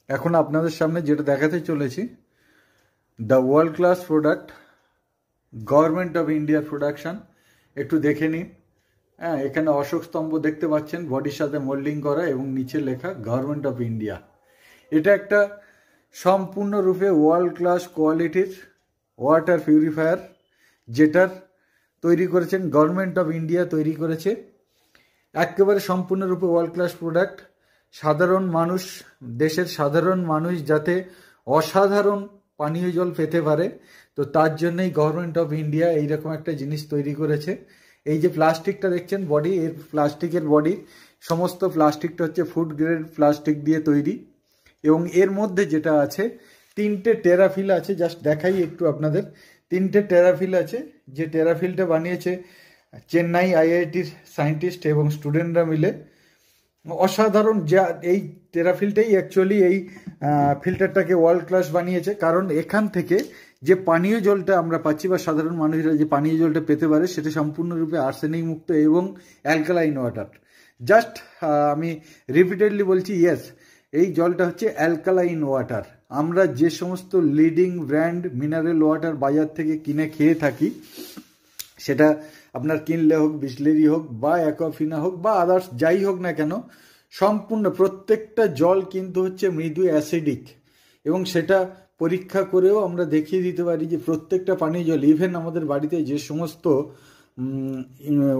এখন আপনাদের সামনে যেটা দেখাতে চলেছি the world class product government of ইন্ডিয়ার প্রোডাকশন। একটু দেখে নিন। হ্যাঁ, এখানে অশোক স্তম্ভ দেখতে পাচ্ছেন বডির সাথে মোল্ডিং করা এবং নিচে লেখা গভর্নমেন্ট অফ ইন্ডিয়া। এটা একটা সম্পূর্ণরূপে ওয়ার্ল্ড ক্লাস কোয়ালিটির ওয়াটার পিউরিফায়ার, যেটার তৈরি করেছেন গভর্নমেন্ট অফ ইন্ডিয়া তৈরি করেছে। একেবারে সম্পূর্ণরূপে ওয়ার্ল্ড ক্লাস প্রোডাক্ট। সাধারণ মানুষ, দেশের সাধারণ মানুষ যাতে অসাধারণ পানীয় জল পেতে পারে, তো তার জন্যই গভর্নমেন্ট অফ ইন্ডিয়া এইরকম একটা জিনিস তৈরি করেছে। এই যে প্লাস্টিকটা দেখছেন বডি, এর প্লাস্টিকের বডি, সমস্ত প্লাস্টিকটা হচ্ছে ফুড গ্রেড প্লাস্টিক দিয়ে তৈরি। এবং এর মধ্যে যেটা আছে 3টে টেরাফিল আছে। জাস্ট দেখাই একটু আপনাদের। 3টে টেরাফিল আছে, যে টেরাফিলটা বানিয়েছে চেন্নাই আইআইটির সায়েন্টিস্ট এবং স্টুডেন্টরা মিলে। অসাধারণ। যা এই টেরাফিলটাই অ্যাকচুয়ালি এই ফিল্টারটাকে ওয়ার্ল্ড ক্লাস বানিয়েছে, কারণ এখান থেকে যে পানীয় জলটা আমরা পাচ্ছি বা সাধারণ মানুষরা যে পানীয় জলটা পেতে পারে সেটা সম্পূর্ণরূপে আর্সেনিক মুক্ত এবং অ্যালকালাইন ওয়াটার। জাস্ট আমি রিপিটেডলি বলছি, ইয়েস, এই জলটা হচ্ছে অ্যালকালাইন ওয়াটার। আমরা যে সমস্ত লিডিং ব্র্যান্ড মিনারেল ওয়াটার বাজার থেকে কিনে খেয়ে থাকি, সেটা আপনার কিনলে হোক, বিসলেরি হোক বা অ্যাকোয়াফিনা হোক বা আদার্স যাই হোক না কেন, সম্পূর্ণ প্রত্যেকটা জল কিন্তু হচ্ছে মৃদু অ্যাসিডিক। এবং সেটা পরীক্ষা করেও আমরা দেখিয়ে দিতে পারি যে প্রত্যেকটা পানীয় জল, ইভেন আমাদের বাড়িতে যে সমস্ত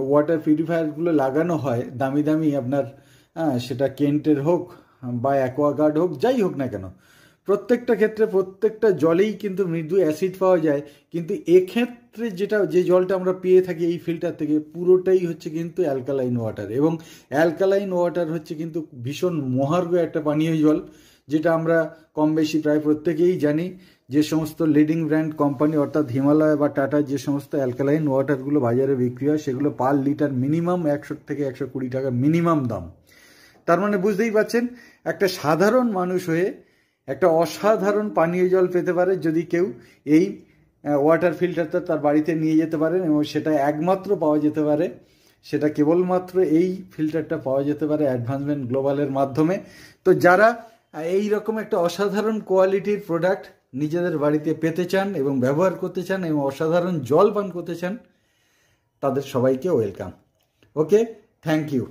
ওয়াটার পিউরিফায়ারগুলো লাগানো হয় দামি দামি, আপনার সেটা কেন্টের হোক বা অ্যাকোয়াগার্ড হোক, যাই হোক না কেন, প্রত্যেকটা ক্ষেত্রে প্রত্যেকটা জলেই কিন্তু মৃদু অ্যাসিড পাওয়া যায়। কিন্তু এক্ষেত্রে যে জলটা আমরা পেয়ে থাকি এই ফিল্টার থেকে, পুরোটাই হচ্ছে কিন্তু অ্যালকালাইন ওয়াটার। এবং অ্যালকালাইন ওয়াটার হচ্ছে কিন্তু ভীষণ মহার্ঘ একটা পানীয় জল, যেটা আমরা কম বেশি প্রায় প্রত্যেকেই জানি। যে সমস্ত লিডিং ব্র্যান্ড কোম্পানি অর্থাৎ হিমালয় বা টাটা যে সমস্ত অ্যালকালাইন ওয়াটারগুলো বাজারে বিক্রি হয়, সেগুলো পার লিটার মিনিমাম 100 থেকে 120 টাকা মিনিমাম দাম। তার মানে বুঝতেই পারছেন, একটা সাধারণ মানুষ হয়ে একটা অসাধারণ পানীয় জল পেতে পারে যদি কেউ এই ওয়াটার ফিল্টারটা তার বাড়িতে নিয়ে যেতে পারেন। এবং সেটা একমাত্র পাওয়া যেতে পারে, সেটা কেবলমাত্র এই ফিল্টারটা পাওয়া যেতে পারে অ্যাডভান্সমেন্ট গ্লোবালের মাধ্যমে। তো যারা এই রকম একটা অসাধারণ কোয়ালিটির প্রোডাক্ট নিজেদের বাড়িতে পেতে চান এবং ব্যবহার করতে চান এবং অসাধারণ জল পান করতে চান, তাদের সবাইকে ওয়েলকাম। Okay, thank you.